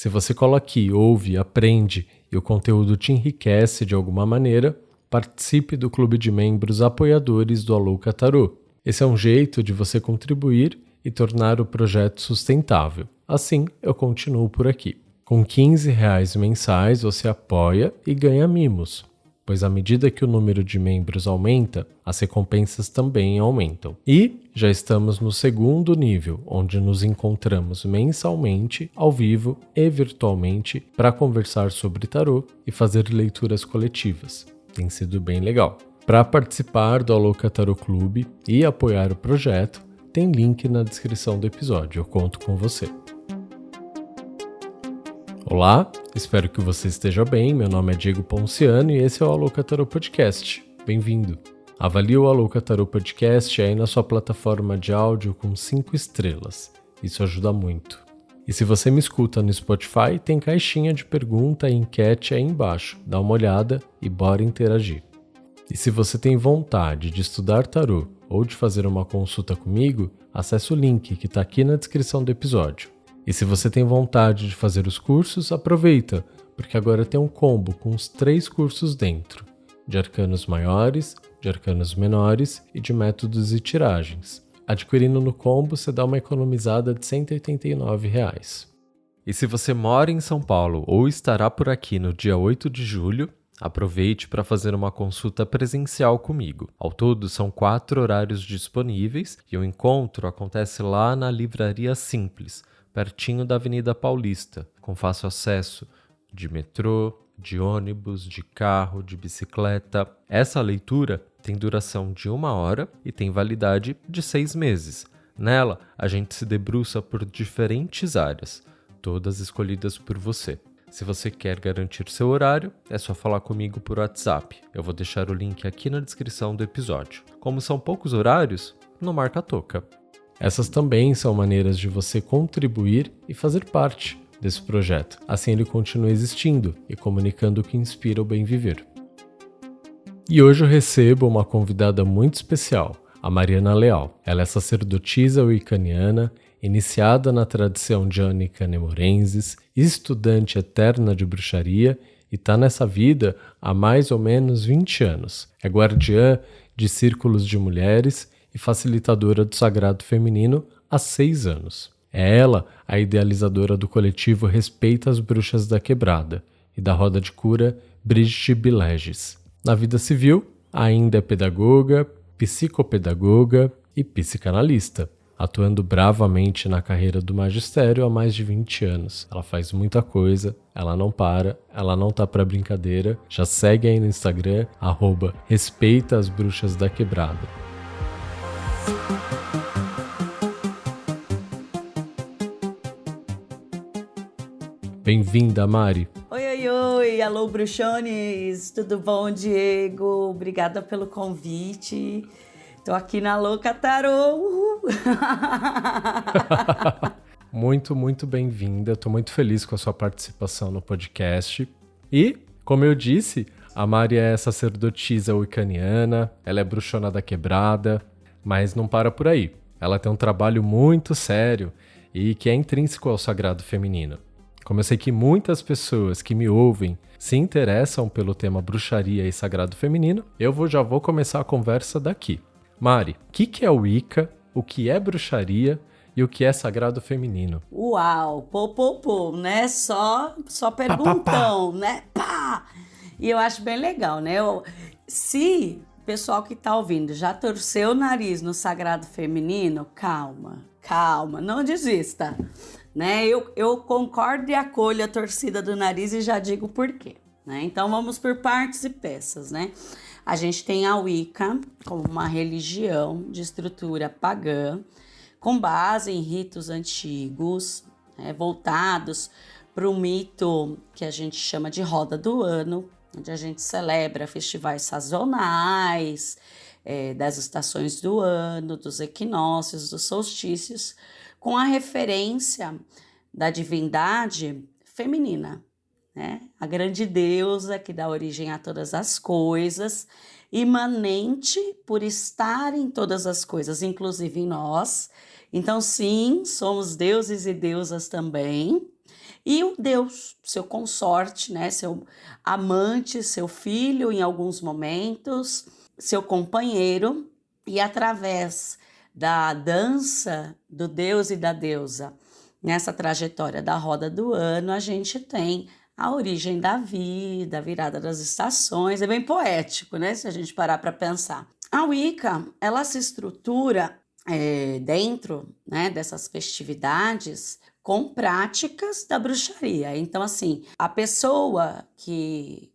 Se você cola aqui, ouve, aprende e o conteúdo te enriquece de alguma maneira, participe do clube de membros apoiadores do Alouca Tarô. Esse é um jeito de você contribuir e tornar o projeto sustentável. Assim, eu continuo por aqui. Com R$15 mensais, você apoia e ganha mimos, pois à medida que o número de membros aumenta, as recompensas também aumentam. E já estamos no segundo nível, onde nos encontramos mensalmente, ao vivo e virtualmente, para conversar sobre tarô e fazer leituras coletivas. Tem sido bem legal. Para participar do Alouca Tarô Clube e apoiar o projeto, tem link na descrição do episódio. Eu conto com você. Olá, espero que você esteja bem. Meu nome é Diego Ponciano e esse é o Alouca Tarô Podcast. Bem-vindo! Avalie o Alouca Tarô Podcast aí na sua plataforma de áudio com 5 estrelas. Isso ajuda muito. E se você me escuta no Spotify, tem caixinha de pergunta e enquete aí embaixo. Dá uma olhada e bora interagir. E se você tem vontade de estudar tarô ou de fazer uma consulta comigo, acesse o link que está aqui na descrição do episódio. E se você tem vontade de fazer os cursos, aproveita, porque agora tem um combo com os 3 cursos dentro, de arcanos maiores, de arcanos menores e de métodos e tiragens. Adquirindo no combo, você dá uma economizada de R$189. E se você mora em São Paulo ou estará por aqui no dia 8 de julho, aproveite para fazer uma consulta presencial comigo. Ao todo, são 4 horários disponíveis e o encontro acontece lá na Livraria Simples, pertinho da Avenida Paulista, com fácil acesso de metrô, de ônibus, de carro, de bicicleta. Essa leitura tem duração de 1 hora e tem validade de 6 meses. Nela, a gente se debruça por diferentes áreas, todas escolhidas por você. Se você quer garantir seu horário, é só falar comigo por WhatsApp. Eu vou deixar o link aqui na descrição do episódio. Como são poucos horários, não marca a toca. Essas também são maneiras de você contribuir e fazer parte desse projeto. Assim ele continua existindo e comunicando o que inspira o bem viver. E hoje eu recebo uma convidada muito especial, a Mariana Leal. Ela é sacerdotisa wiccaniana, iniciada na tradição jânica nemorenses, estudante eterna de bruxaria e está nessa vida há mais ou menos 20 anos. É guardiã de círculos de mulheres e facilitadora do sagrado feminino há 6 anos. É ela a idealizadora do coletivo Respeita as Bruxas da Quebrada e da roda de cura Brigitte Bileges. Na vida civil, ainda é pedagoga, psicopedagoga e psicanalista, atuando bravamente na carreira do magistério há mais de 20 anos. Ela faz muita coisa, ela não para, ela não tá pra brincadeira. Já segue aí no Instagram, @Respeita as Bruxas da Quebrada. Bem-vinda, Mari. Oi, alô bruxones, tudo bom, Diego? Obrigada pelo convite. Tô aqui na Alouca Tarô. Muito bem-vinda. Tô muito feliz com a sua participação no podcast. E, como eu disse, a Mari é sacerdotisa wiccaniana, ela é bruxona da quebrada, mas não para por aí. Ela tem um trabalho muito sério e que é intrínseco ao sagrado feminino. Como eu sei que muitas pessoas que me ouvem se interessam pelo tema bruxaria e sagrado feminino, eu já vou começar a conversa daqui. Mari, o que é Wicca, o que é bruxaria e o que é sagrado feminino? Uau, né? Só perguntão, né? Pá! E eu acho bem legal, né? Se o pessoal que tá ouvindo já torceu o nariz no sagrado feminino, calma, não desista. Né? Eu concordo e acolho a torcida do nariz e já digo por quê. Né? Então vamos por partes e peças. Né? A gente tem a Wicca como uma religião de estrutura pagã, com base em ritos antigos, né? Voltados para o mito que a gente chama de roda do ano, onde a gente celebra festivais sazonais, das estações do ano, dos equinócios, dos solstícios, com a referência da divindade feminina, né? A grande deusa que dá origem a todas as coisas, imanente por estar em todas as coisas, inclusive em nós. Então, sim, somos deuses e deusas também. e o Deus, seu consorte, né, seu amante, seu filho em alguns momentos, seu companheiro, e através da dança do Deus e da deusa, nessa trajetória da roda do ano, a gente tem a origem da vida, a virada das estações. É bem poético, né? Se a gente parar para pensar. A Wicca, ela se estrutura dentro, né, dessas festividades com práticas da bruxaria. Então, assim, a pessoa que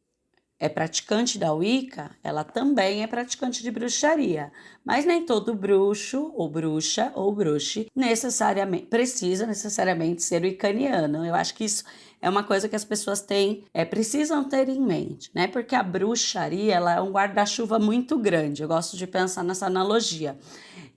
é praticante da Wicca, ela também é praticante de bruxaria. Mas nem todo bruxo, ou bruxa, ou bruxe precisa necessariamente ser wiccaniano. Eu acho que isso é uma coisa que as pessoas precisam ter em mente, né? Porque a bruxaria, ela é um guarda-chuva muito grande. Eu gosto de pensar nessa analogia,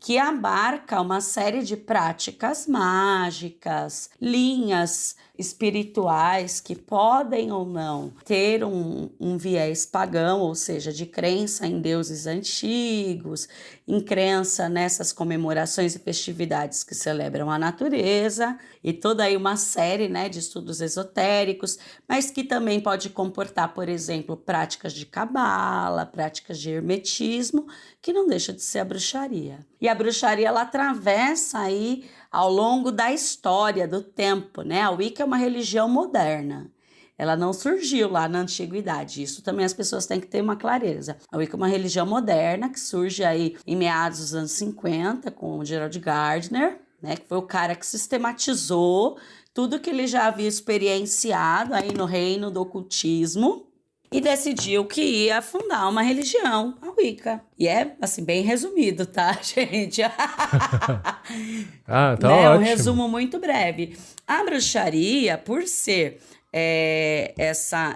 que abarca uma série de práticas mágicas, linhas espirituais que podem ou não ter um viés pagão, ou seja, de crença em deuses antigos, em crença nessas comemorações e festividades que celebram a natureza, e toda aí uma série, né, de estudos esotéricos, mas que também pode comportar, por exemplo, práticas de cabala, práticas de hermetismo, que não deixa de ser a bruxaria. E a bruxaria, ela atravessa aí ao longo da história, do tempo, né? A Wicca é uma religião moderna. Ela não surgiu lá na antiguidade. Isso também as pessoas têm que ter uma clareza. A Wicca é uma religião moderna que surge aí em meados dos anos 50 com o Gerald Gardner, né? Que foi o cara que sistematizou tudo que ele já havia experienciado aí no reino do ocultismo e decidiu que ia fundar uma religião, a Wicca. E é, assim, bem resumido, tá, gente? Ah, tá né? ótimo. Um resumo muito breve. A bruxaria, por ser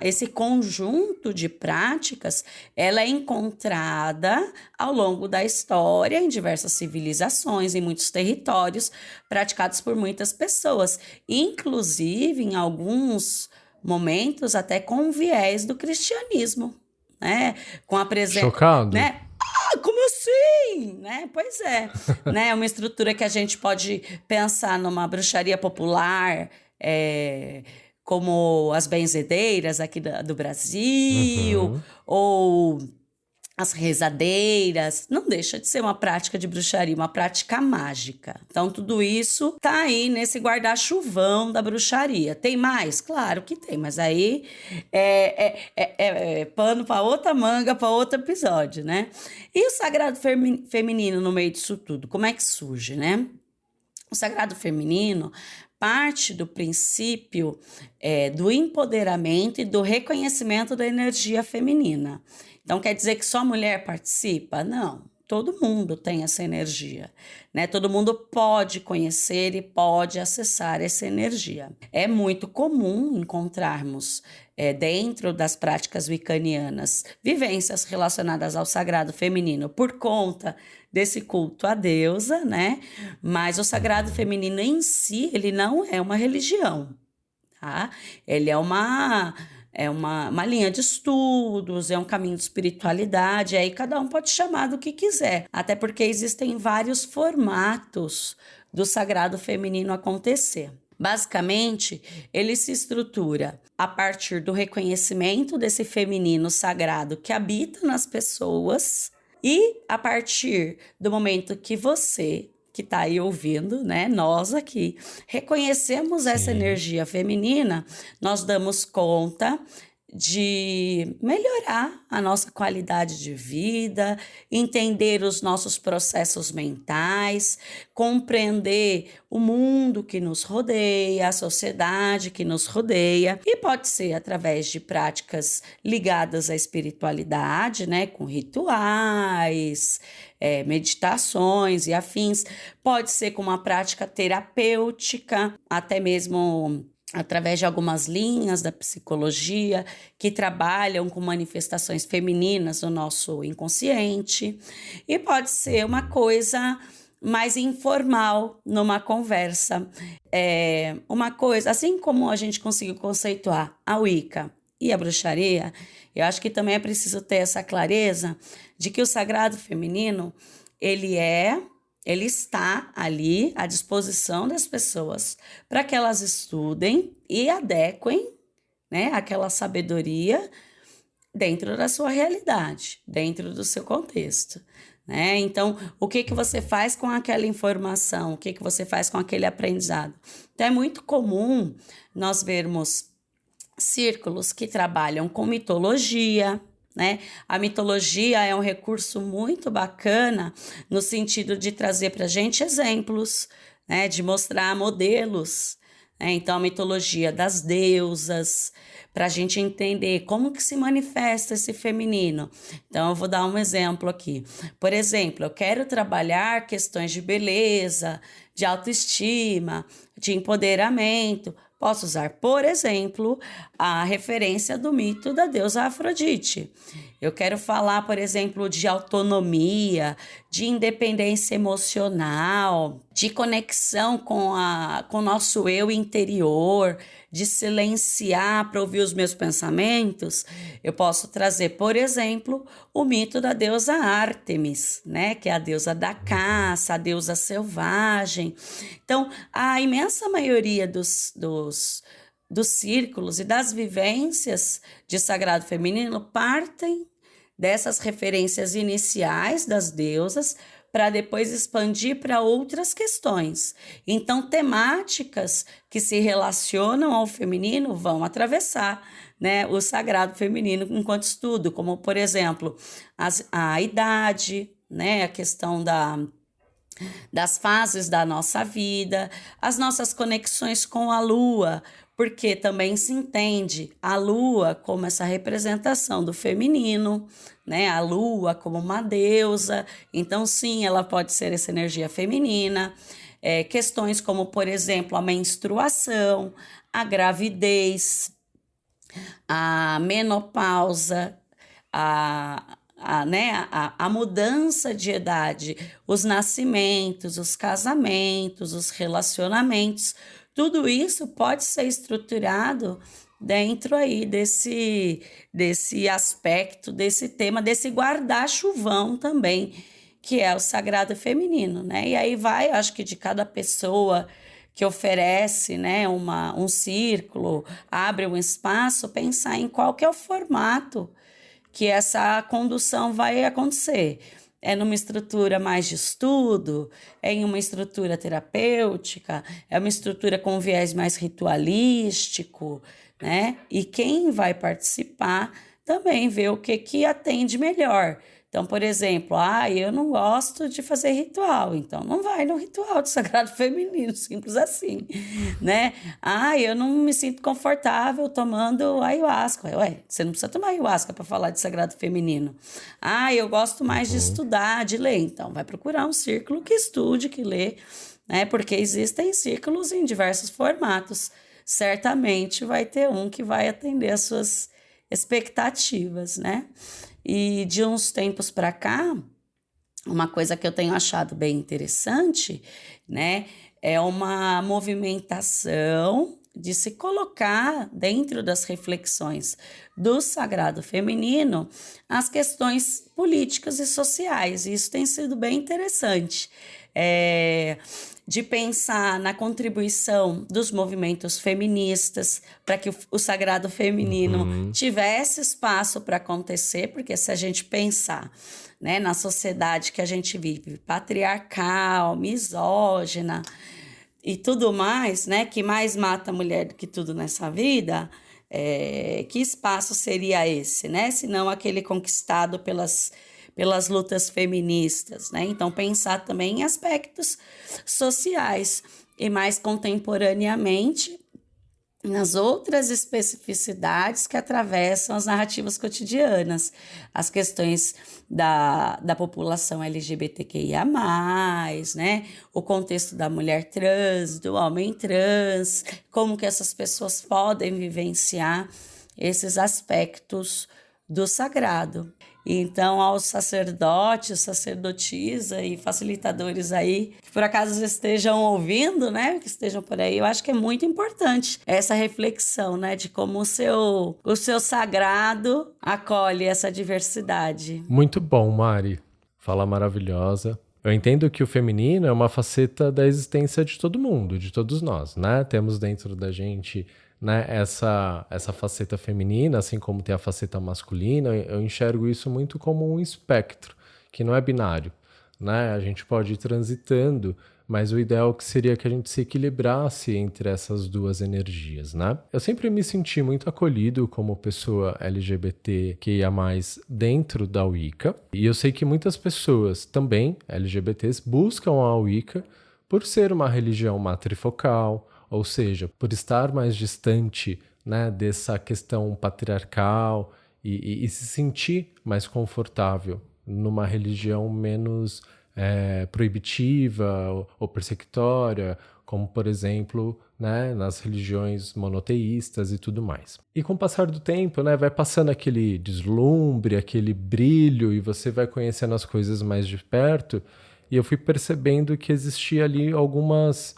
esse conjunto de práticas, ela é encontrada ao longo da história em diversas civilizações, em muitos territórios, praticados por muitas pessoas, inclusive em alguns momentos até com viés do cristianismo, né? Com a presença, Chocado. né? Ah, como assim? Né? Pois é, né? Uma estrutura que a gente pode pensar numa bruxaria popular, como as benzedeiras aqui do Brasil, ou as rezadeiras, não deixa de ser uma prática de bruxaria, uma prática mágica. Então, tudo isso tá aí nesse guarda-chuvão da bruxaria. Tem mais? Claro que tem, mas aí é pano para outra manga, para outro episódio, né? E o sagrado feminino no meio disso tudo, como é que surge, né? O sagrado feminino parte do princípio do empoderamento e do reconhecimento da energia feminina. Então, quer dizer que só a mulher participa? Não, todo mundo tem essa energia, né? Todo mundo pode conhecer e pode acessar essa energia. É muito comum encontrarmos dentro das práticas wiccanianas vivências relacionadas ao sagrado feminino por conta desse culto à deusa, né? Mas o sagrado feminino em si, ele não é uma religião, tá? Ele é uma linha de estudos, é um caminho de espiritualidade, aí cada um pode chamar do que quiser, até porque existem vários formatos do sagrado feminino acontecer. Basicamente, ele se estrutura a partir do reconhecimento desse feminino sagrado que habita nas pessoas e a partir do momento que você, que está aí ouvindo, né? Nós aqui reconhecemos essa energia feminina, nós damos conta de melhorar a nossa qualidade de vida, entender os nossos processos mentais, compreender o mundo que nos rodeia, a sociedade que nos rodeia, e pode ser através de práticas ligadas à espiritualidade, né, com rituais, meditações e afins, pode ser com uma prática terapêutica, até mesmo através de algumas linhas da psicologia que trabalham com manifestações femininas no nosso inconsciente, e pode ser uma coisa mais informal, numa conversa. Uma coisa, assim como a gente conseguiu conceituar a Wicca e a bruxaria, eu acho que também é preciso ter essa clareza de que o sagrado feminino, ele é ele está ali à disposição das pessoas para que elas estudem e adequem, né, aquela sabedoria dentro da sua realidade, dentro do seu contexto, né? Então, o que que você faz com aquela informação? O que que você faz com aquele aprendizado? Então, é muito comum nós vermos círculos que trabalham com mitologia, né? A mitologia é um recurso muito bacana no sentido de trazer para a gente exemplos, né? De mostrar modelos, né? Então, a mitologia das deusas, para a gente entender como que se manifesta esse feminino. Então, eu vou dar um exemplo aqui. Por exemplo, eu quero trabalhar questões de beleza, de autoestima, de empoderamento. Posso usar, por exemplo, a referência do mito da deusa Afrodite. Eu quero falar, por exemplo, de autonomia, de independência emocional, de conexão com o nosso eu interior, de silenciar para ouvir os meus pensamentos. Eu posso trazer, por exemplo, o mito da deusa Ártemis, né? Que é a deusa da caça, a deusa selvagem. Então, a imensa maioria dos círculos e das vivências de sagrado feminino partem dessas referências iniciais das deusas para depois expandir para outras questões. Então, temáticas que se relacionam ao feminino vão atravessar, né, o sagrado feminino enquanto estudo, como, por exemplo, a idade, né, a questão das fases da nossa vida, as nossas conexões com a lua, porque também se entende a lua como essa representação do feminino, né? A lua como uma deusa, então sim, ela pode ser essa energia feminina. Questões como, por exemplo, a menstruação, a gravidez, a menopausa, a mudança de idade, os nascimentos, os casamentos, os relacionamentos, tudo isso pode ser estruturado dentro aí desse aspecto, desse tema, desse guarda-chuvão também, que é o sagrado feminino, né? E aí vai, acho que de cada pessoa que oferece, né, um círculo, abre um espaço, pensar em qual que é o formato que essa condução vai acontecer. É numa estrutura mais de estudo, é em uma estrutura terapêutica, é uma estrutura com viés mais ritualístico, né? E quem vai participar também vê o que atende melhor. Então, por exemplo, eu não gosto de fazer ritual, então não vai no ritual do sagrado feminino, simples assim, né? Eu não me sinto confortável tomando ayahuasca. Ué, você não precisa tomar ayahuasca para falar de sagrado feminino. Eu gosto mais de estudar, de ler, então vai procurar um círculo que estude, que lê, né? Porque existem círculos em diversos formatos. Certamente vai ter um que vai atender as suas expectativas, né? E de uns tempos para cá, uma coisa que eu tenho achado bem interessante, né, é uma movimentação de se colocar dentro das reflexões do sagrado feminino as questões políticas e sociais. E isso tem sido bem interessante. De pensar na contribuição dos movimentos feministas para que o sagrado feminino tivesse espaço para acontecer, porque se a gente pensar, né, na sociedade que a gente vive, patriarcal, misógina e tudo mais, né, que mais mata a mulher do que tudo nessa vida, que espaço seria esse, né, se não aquele conquistado pelas lutas feministas, né? Então, pensar também em aspectos sociais e mais contemporaneamente nas outras especificidades que atravessam as narrativas cotidianas, as questões da população LGBTQIA+, né? O contexto da mulher trans, do homem trans, como que essas pessoas podem vivenciar esses aspectos do sagrado. Então, aos sacerdotes, sacerdotisa e facilitadores aí, que por acaso estejam ouvindo, né, que estejam por aí, eu acho que é muito importante essa reflexão, né, de como o seu sagrado acolhe essa diversidade. Muito bom, Mari. Fala maravilhosa. Eu entendo que o feminino é uma faceta da existência de todo mundo, de todos nós, né? Temos dentro da gente, né, essa faceta feminina, assim como tem a faceta masculina. Eu enxergo isso muito como um espectro, que não é binário, né? A gente pode ir transitando, mas o ideal que seria que a gente se equilibrasse entre essas duas energias, né? Eu sempre me senti muito acolhido como pessoa LGBTQIA+, dentro da Wicca, e eu sei que muitas pessoas também, LGBTs, buscam a Wicca por ser uma religião matrifocal, ou seja, por estar mais distante, né, dessa questão patriarcal e se sentir mais confortável numa religião menos proibitiva ou persecutória, como, por exemplo, né, nas religiões monoteístas e tudo mais. E com o passar do tempo, né, vai passando aquele deslumbre, aquele brilho, e você vai conhecendo as coisas mais de perto, e eu fui percebendo que existia ali algumas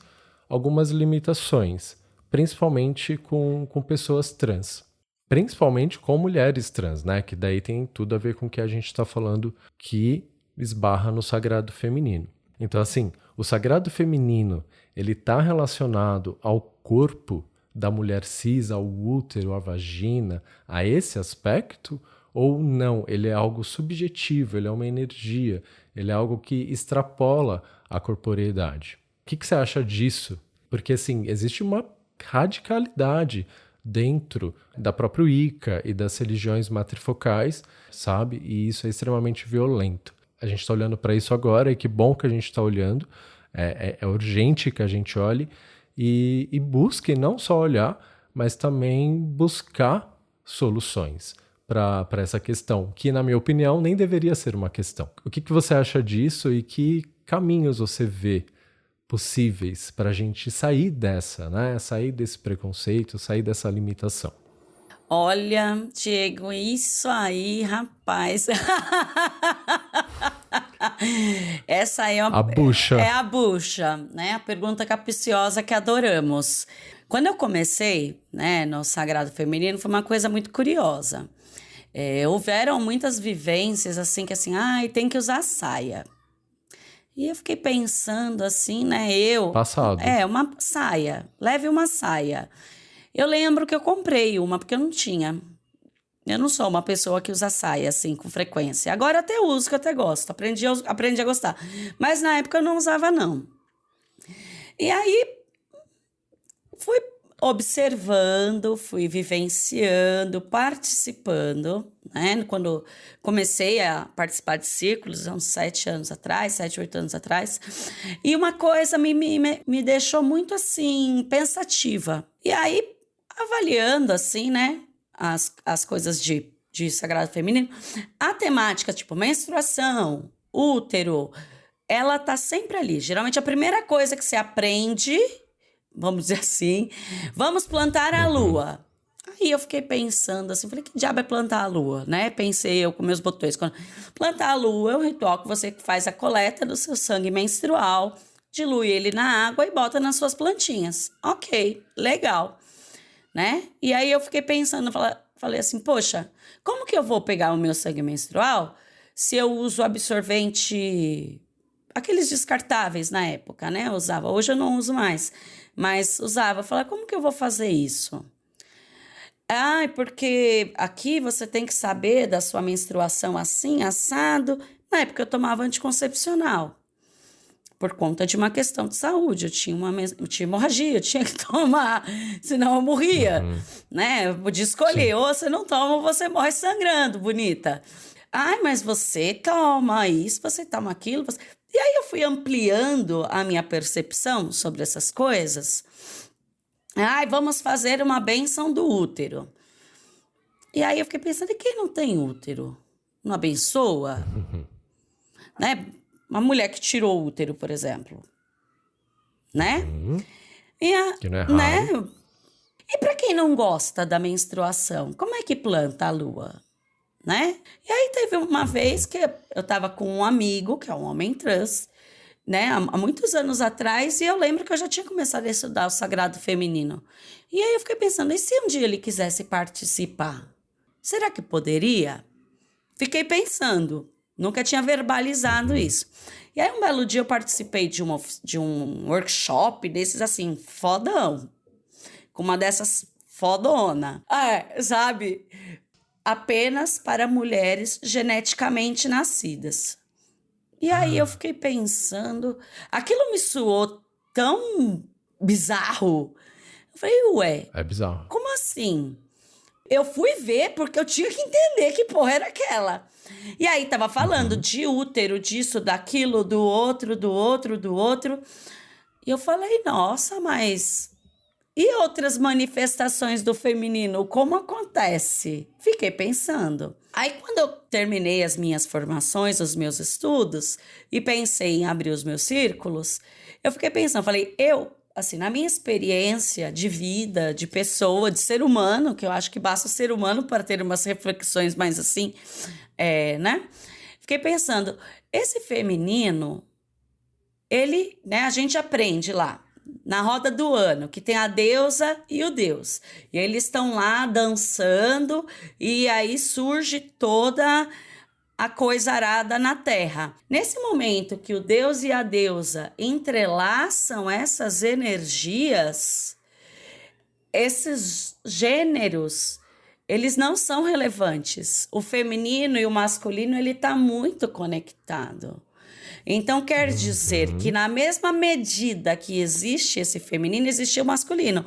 limitações, principalmente com pessoas trans. Principalmente com mulheres trans, né? Que daí tem tudo a ver com o que a gente está falando, que esbarra no sagrado feminino. Então, assim, o sagrado feminino, ele está relacionado ao corpo da mulher cis, ao útero, à vagina, a esse aspecto? Ou não? Ele é algo subjetivo, ele é uma energia, ele é algo que extrapola a corporeidade. O que você acha disso? Porque, assim, existe uma radicalidade dentro da própria Wicca e das religiões matrifocais, sabe? E isso é extremamente violento. A gente está olhando para isso agora, e que bom que a gente está olhando. É urgente que a gente olhe e busque não só olhar, mas também buscar soluções para essa questão, que, na minha opinião, nem deveria ser uma questão. O que você acha disso e que caminhos você vê possíveis para a gente sair dessa, né? Sair desse preconceito, sair dessa limitação? Olha, Diego, isso aí, rapaz. Essa aí A bucha. é a bucha, né? A pergunta capciosa que adoramos. Quando eu comecei, né, no Sagrado Feminino, foi uma coisa muito curiosa. Houveram muitas vivências assim, que assim, ai, tem que usar saia. E eu fiquei pensando assim, né, Passado. Uma saia, leve uma saia. Eu lembro que eu comprei uma, porque eu não tinha. Eu não sou uma pessoa que usa saia, assim, com frequência. Agora eu até uso, que eu até gosto. Aprendi a gostar. Mas na época eu não usava, não. E aí, fui observando, fui vivenciando, participando, né? Quando comecei a participar de círculos, há uns 7 anos atrás, 7, 8 anos atrás. E uma coisa me deixou muito, assim, pensativa. E aí, avaliando, assim, né, as coisas de Sagrado Feminino, a temática, tipo, menstruação, útero, ela tá sempre ali. Geralmente, a primeira coisa que você aprende, vamos dizer assim, vamos plantar a lua. Aí eu fiquei pensando assim, falei, que diabo é plantar a lua, né? Pensei eu com meus botões. Plantar a lua é um ritual que você faz a coleta do seu sangue menstrual, dilui ele na água e bota nas suas plantinhas. Ok, legal. Né? E aí eu fiquei pensando, falei assim, poxa, como que eu vou pegar o meu sangue menstrual se eu uso absorvente, aqueles descartáveis na época, né? Eu usava, hoje eu não uso mais, mas usava. Falei, como que eu vou fazer isso? Porque aqui você tem que saber da sua menstruação assim, assado. Na época eu tomava anticoncepcional. Por conta de uma questão de saúde, eu tinha hemorragia, eu tinha que tomar, senão eu morria, né? Eu podia escolher, ou você não toma ou você morre sangrando, bonita. Mas você toma isso, você toma aquilo. E aí eu fui ampliando a minha percepção sobre essas coisas. Vamos fazer uma bênção do útero. E aí eu fiquei pensando, e quem não tem útero? Não abençoa? Né? Uma mulher que tirou o útero, por exemplo, né? Que não é raro. Né? E para quem não gosta da menstruação, como é que planta a lua, né? E aí teve uma vez que eu tava com um amigo, que é um homem trans, né? Há muitos anos atrás, e eu lembro que eu já tinha começado a estudar o Sagrado Feminino. E aí eu fiquei pensando, e se um dia ele quisesse participar? Será que poderia? Fiquei pensando. Nunca tinha verbalizado isso. E aí, um belo dia, eu participei de um workshop desses, assim, fodão. Com uma dessas fodona. Sabe? Apenas para mulheres geneticamente nascidas. E aí, eu fiquei pensando... Aquilo me soou tão bizarro. Eu falei, ué... É bizarro. Como assim? Eu fui ver porque eu tinha que entender que porra era aquela. E aí tava falando de útero, disso, daquilo, do outro. E eu falei, nossa, mas... E outras manifestações do feminino, como acontece? Fiquei pensando. Aí quando eu terminei as minhas formações, os meus estudos, e pensei em abrir os meus círculos, eu fiquei pensando, falei, assim, na minha experiência de vida, de pessoa, de ser humano, que eu acho que basta ser humano para ter umas reflexões mais assim, né? Fiquei pensando, esse feminino, ele, né, a gente aprende lá, na roda do ano, que tem a deusa e o deus. E eles estão lá dançando, e aí surge toda a coisa arada na terra. Nesse momento que o deus e a deusa entrelaçam essas energias, esses gêneros, eles não são relevantes. O feminino e o masculino, ele está muito conectado. Então, quer dizer que na mesma medida que existe esse feminino, existe o masculino.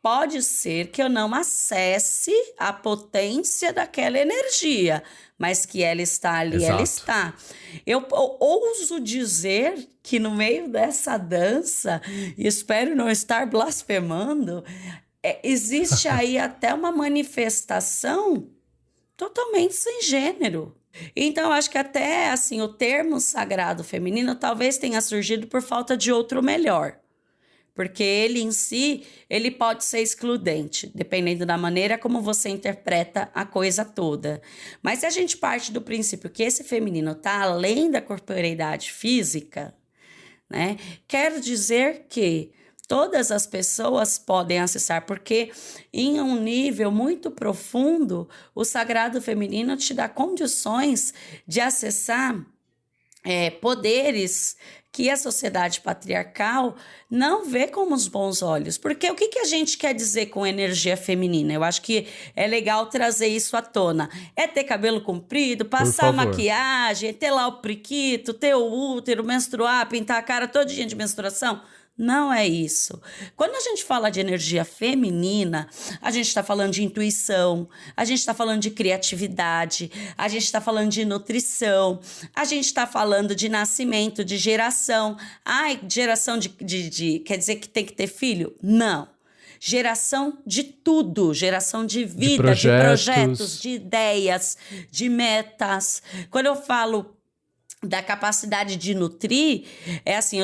Pode ser que eu não acesse a potência daquela energia, mas que ela está ali, Exato. ela está. Eu ouso dizer que no meio dessa dança, e espero não estar blasfemando, existe aí até uma manifestação totalmente sem gênero. Então, eu acho que até assim, o termo sagrado feminino talvez tenha surgido por falta de outro melhor. Porque ele em si, ele pode ser excludente, dependendo da maneira como você interpreta a coisa toda. Mas se a gente parte do princípio que esse feminino está além da corporeidade física, né, quer dizer que todas as pessoas podem acessar, porque em um nível muito profundo, o sagrado feminino te dá condições de acessar poderes que a sociedade patriarcal não vê com os bons olhos. Porque o que a gente quer dizer com energia feminina? Eu acho que é legal trazer isso à tona. É ter cabelo comprido, passar maquiagem, ter lá o priquito, ter o útero, menstruar, pintar a cara todo dia de menstruação? Não é isso. Quando a gente fala de energia feminina, a gente está falando de intuição, a gente está falando de criatividade, a gente está falando de nutrição, a gente está falando de nascimento, de geração. Ai, geração quer dizer que tem que ter filho? Não. Geração de tudo, geração de vida, de projetos, de ideias, de metas. Quando eu falo da capacidade de nutrir, é assim,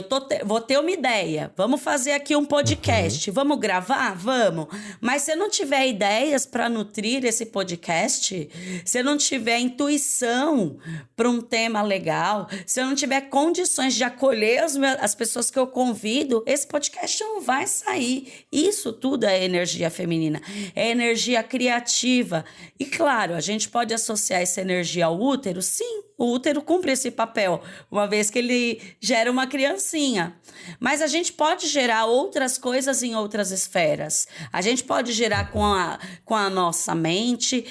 vou ter uma ideia, vamos fazer aqui um podcast, vamos gravar? Vamos. Mas se eu não tiver ideias para nutrir esse podcast, se eu não tiver intuição para um tema legal, se eu não tiver condições de acolher as pessoas que eu convido, esse podcast não vai sair. Isso tudo é energia feminina, é energia criativa. E claro, a gente pode associar essa energia ao útero, sim. O útero cumpre esse papel, uma vez que ele gera uma criancinha. Mas a gente pode gerar outras coisas em outras esferas. A gente pode gerar com a nossa mente.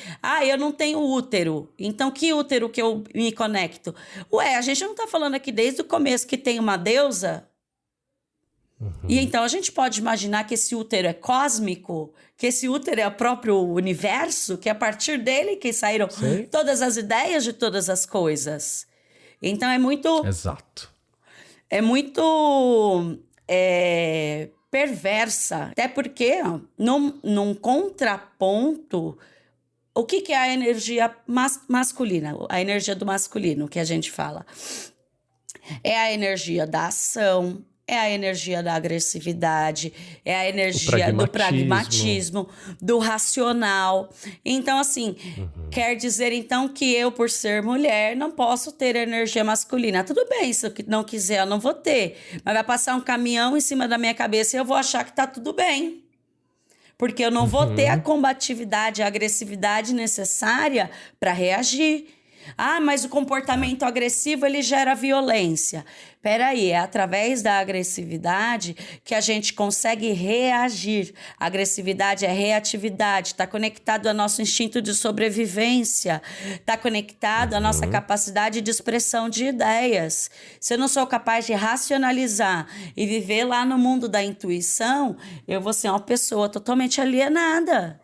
Eu não tenho útero. Então, que útero que eu me conecto? Ué, a gente não está falando aqui desde o começo que tem uma deusa? E então a gente pode imaginar que esse útero é cósmico, que esse útero é o próprio universo, que é a partir dele que saíram todas as ideias de todas as coisas. Então é muito... Exato. É muito perversa. Até porque, num contraponto, o que é a energia masculina? A energia do masculino, que a gente fala. É a energia da ação, é a energia da agressividade, é a energia do pragmatismo, do racional. Então, assim, quer dizer, então, que eu, por ser mulher, não posso ter energia masculina. Tudo bem, se eu não quiser, eu não vou ter. Mas vai passar um caminhão em cima da minha cabeça e eu vou achar que tá tudo bem. Porque eu não vou ter a combatividade, a agressividade necessária para reagir. Ah, mas o comportamento agressivo, ele gera violência. Peraí, é através da agressividade que a gente consegue reagir. A agressividade é reatividade, está conectado ao nosso instinto de sobrevivência, está conectado à nossa capacidade de expressão de ideias. Se eu não sou capaz de racionalizar e viver lá no mundo da intuição, eu vou ser uma pessoa totalmente alienada.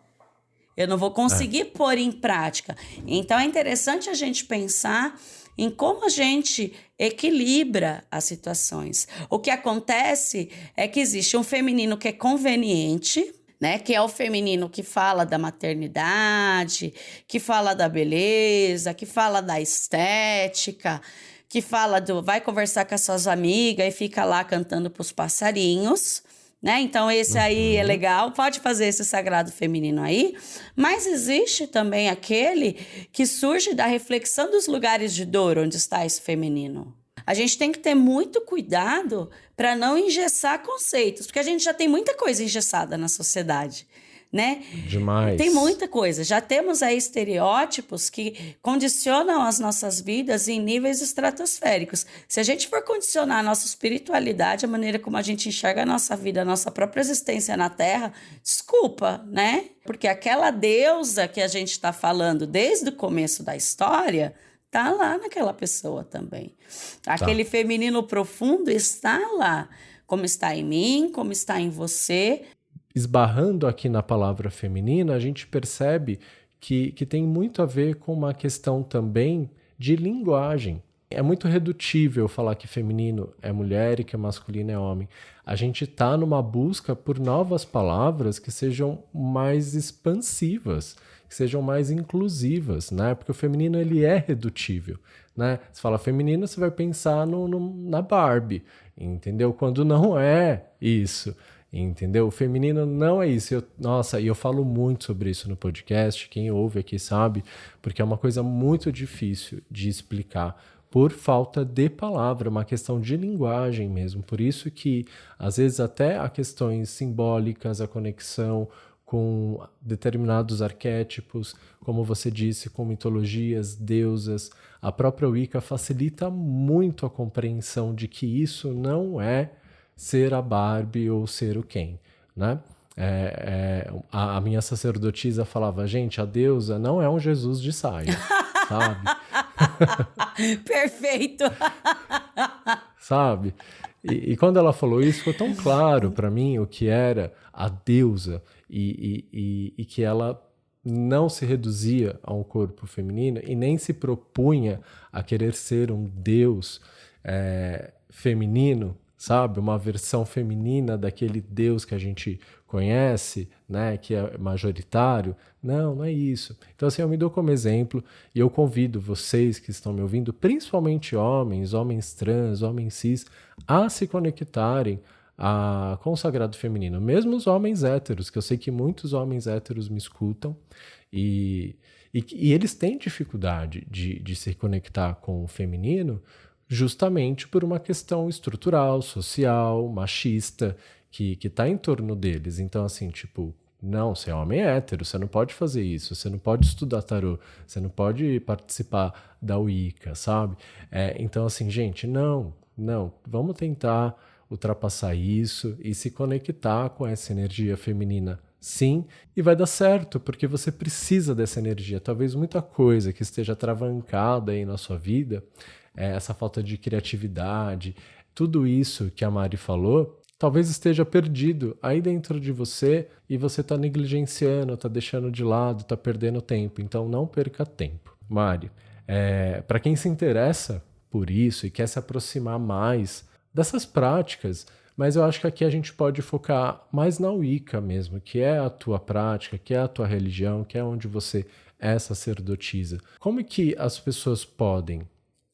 Eu não vou conseguir pôr em prática. Então, é interessante a gente pensar em como a gente equilibra as situações. O que acontece é que existe um feminino que é conveniente, né? Que é o feminino que fala da maternidade, que fala da beleza, que fala da estética, que fala vai conversar com as suas amigas e fica lá cantando para os passarinhos. Né? Então esse aí é legal, pode fazer esse sagrado feminino aí, mas existe também aquele que surge da reflexão dos lugares de dor onde está esse feminino. A gente tem que ter muito cuidado para não engessar conceitos, porque a gente já tem muita coisa engessada na sociedade, né? Demais. Tem muita coisa. Já temos aí estereótipos que condicionam as nossas vidas em níveis estratosféricos. Se a gente for condicionar a nossa espiritualidade, a maneira como a gente enxerga a nossa vida, a nossa própria existência na Terra, desculpa, né? Porque aquela deusa que a gente está falando desde o começo da história está lá naquela pessoa também. Aquele feminino profundo está lá, como está em mim, como está em você. Esbarrando aqui na palavra feminina, a gente percebe que tem muito a ver com uma questão também de linguagem. É muito redutível falar que feminino é mulher e que masculino é homem. A gente está numa busca por novas palavras que sejam mais expansivas, que sejam mais inclusivas, né? Porque o feminino ele é redutível, né? Se fala feminino, você vai pensar na Barbie, entendeu? Quando não é isso. Entendeu? O feminino não é isso. E eu falo muito sobre isso no podcast, quem ouve aqui sabe, porque é uma coisa muito difícil de explicar por falta de palavra, uma questão de linguagem mesmo. Por isso que, às vezes, até há questões simbólicas, a conexão com determinados arquétipos, como você disse, com mitologias, deusas, a própria Wicca facilita muito a compreensão de que isso não é ser a Barbie ou ser o Ken, né? A minha sacerdotisa falava, gente, a deusa não é um Jesus de saia, sabe? Perfeito! Sabe? E quando ela falou isso, ficou tão claro para mim o que era a deusa e que ela não se reduzia a um corpo feminino e nem se propunha a querer ser um deus feminino, sabe? Uma versão feminina daquele Deus que a gente conhece, né? Que é majoritário. Não é isso. Então, assim, eu me dou como exemplo e eu convido vocês que estão me ouvindo, principalmente homens trans, homens cis, a se conectarem com o sagrado feminino. Mesmo os homens héteros, que eu sei que muitos homens héteros me escutam e eles têm dificuldade de se conectar com o feminino, justamente por uma questão estrutural, social, machista, que está em torno deles. Então, assim, tipo, não, você é homem hétero, você não pode fazer isso, você não pode estudar tarô, você não pode participar da Wicca, sabe? Então, assim, gente, não, vamos tentar ultrapassar isso e se conectar com essa energia feminina. Sim, e vai dar certo, porque você precisa dessa energia. Talvez muita coisa que esteja travancada aí na sua vida, essa falta de criatividade, tudo isso que a Mari falou, talvez esteja perdido aí dentro de você e você está negligenciando, está deixando de lado, está perdendo tempo. Então não perca tempo. Mari, para quem se interessa por isso e quer se aproximar mais dessas práticas, mas eu acho que aqui a gente pode focar mais na Wicca mesmo, que é a tua prática, que é a tua religião, que é onde você é sacerdotisa. Como é que as pessoas podem,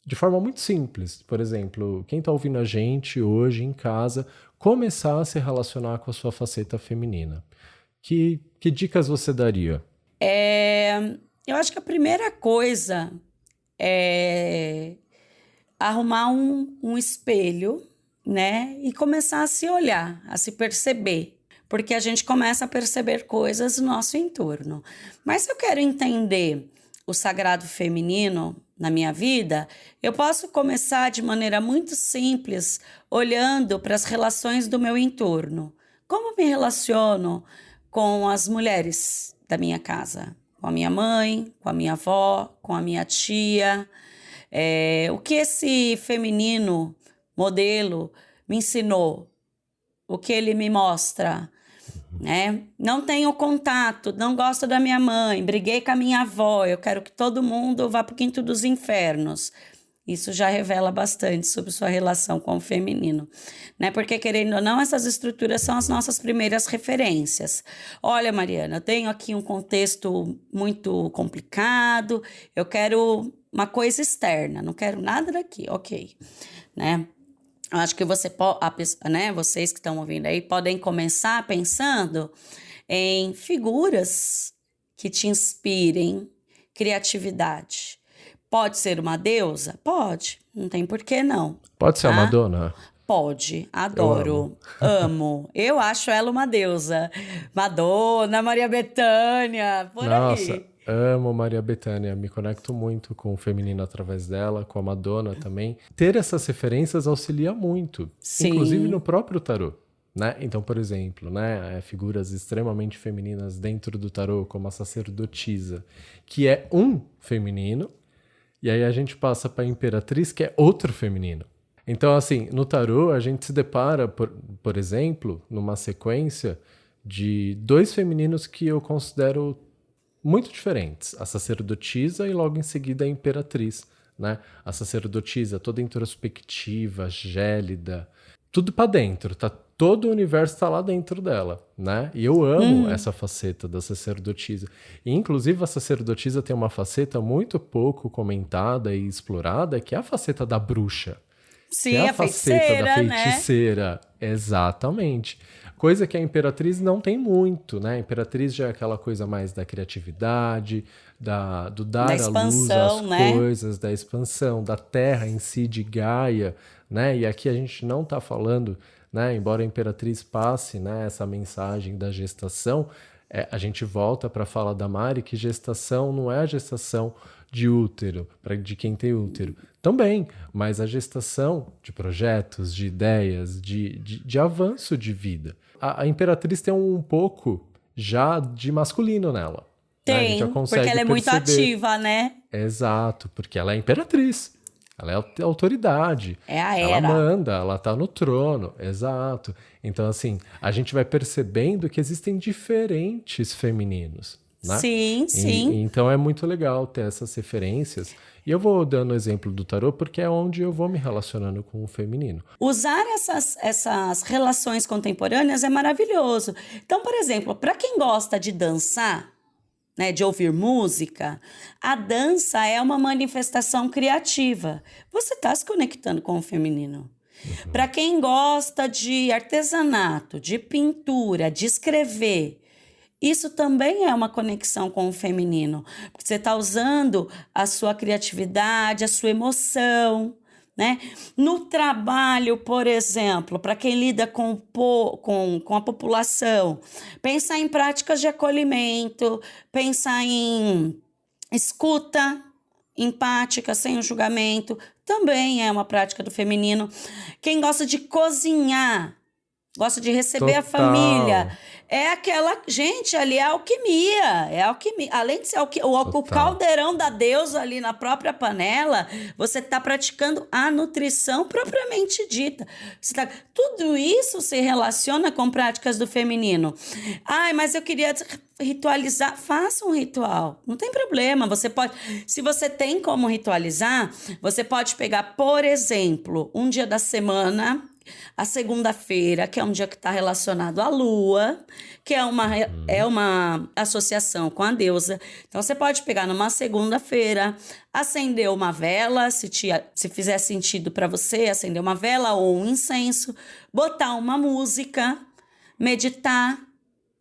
de forma muito simples, por exemplo, quem está ouvindo a gente hoje em casa, começar a se relacionar com a sua faceta feminina? Que dicas você daria? Eu acho que a primeira coisa é arrumar um espelho, né? E começar a se olhar, a se perceber. Porque a gente começa a perceber coisas no nosso entorno. Mas se eu quero entender o sagrado feminino na minha vida, eu posso começar de maneira muito simples, olhando para as relações do meu entorno. Como me relaciono com as mulheres da minha casa? Com a minha mãe, com a minha avó, com a minha tia. O que esse feminino modelo me ensinou? O que ele me mostra? Né? Não tenho contato, não gosto da minha mãe, briguei com a minha avó, eu quero que todo mundo vá para o quinto dos infernos. Isso já revela bastante sobre sua relação com o feminino, né? Porque, querendo ou não, essas estruturas são as nossas primeiras referências. Olha, Mariana, eu tenho aqui um contexto muito complicado, eu quero uma coisa externa, não quero nada daqui, ok, né? Eu acho que né, vocês que estão ouvindo aí podem começar pensando em figuras que te inspirem criatividade. Pode ser uma deusa? Pode, não tem por que não. Pode ser tá? a Madonna? Pode, adoro, amo. Eu acho ela uma deusa. Madonna, Maria Bethânia, por Nossa, aí. amo Maria Bethânia, me conecto muito com o feminino através dela, com a Madonna também. Ter essas referências auxilia muito, Sim. inclusive no próprio tarô. Né? Então, por exemplo, né, figuras extremamente femininas dentro do tarô, como a sacerdotisa, que é um feminino, e aí a gente passa para a imperatriz, que é outro feminino. Então, assim, no tarô a gente se depara, por exemplo, numa sequência de 2 femininos que eu considero muito diferentes. A sacerdotisa e logo em seguida a imperatriz. Né? A sacerdotisa toda introspectiva, gélida, tudo para dentro, todo o universo está lá dentro dela, né? E eu amo essa faceta da sacerdotisa. E, inclusive, a sacerdotisa tem uma faceta muito pouco comentada e explorada, que é a faceta da bruxa. Sim, que é a faceta da né? feiticeira. Exatamente. Coisa que a imperatriz não tem muito, né? A imperatriz já é aquela coisa mais da criatividade, do dar à luz às coisas, da expansão, da terra em si, de Gaia, né? E aqui a gente não está falando, né? Embora a imperatriz passe, né, essa mensagem da gestação, a gente volta para a fala da Mari que gestação não é a gestação de útero, de quem tem útero. Também, mas a gestação de projetos, de ideias, de avanço de vida. A imperatriz tem um pouco já de masculino nela. Tem, né? A gente já consegue porque ela é muito ativa, né? Exato, porque ela é imperatriz. Ela é a autoridade. É a Ela era. manda, ela tá no trono. Exato. Então, assim, a gente vai percebendo que existem diferentes femininos. Né? Sim, sim. Então é muito legal ter essas referências. E eu vou dando o exemplo do tarô porque é onde eu vou me relacionando com o feminino. Usar essas relações contemporâneas é maravilhoso. Então, por exemplo, para quem gosta de dançar, né, de ouvir música, a dança é uma manifestação criativa. Você está se conectando com o feminino. Para quem gosta de artesanato, de pintura, de escrever, isso também é uma conexão com o feminino. Porque você está usando a sua criatividade, a sua emoção. Né? No trabalho, por exemplo, para quem lida com a população, pensar em práticas de acolhimento, pensar em escuta empática, sem o julgamento, também é uma prática do feminino. Quem gosta de cozinhar, gosta de receber a família, é aquela... Gente, ali é alquimia. Além de ser o caldeirão da deusa ali na própria panela, você está praticando a nutrição propriamente dita. Tudo isso se relaciona com práticas do feminino. Ai, mas eu queria ritualizar. Faça um ritual. Não tem problema. Você pode... Se você tem como ritualizar, você pode pegar, por exemplo, um dia da semana... A segunda-feira, que é um dia que está relacionado à lua, que é uma associação com a deusa. Então, você pode pegar numa segunda-feira, acender uma vela, se fizer sentido para você, acender uma vela ou um incenso, botar uma música, meditar,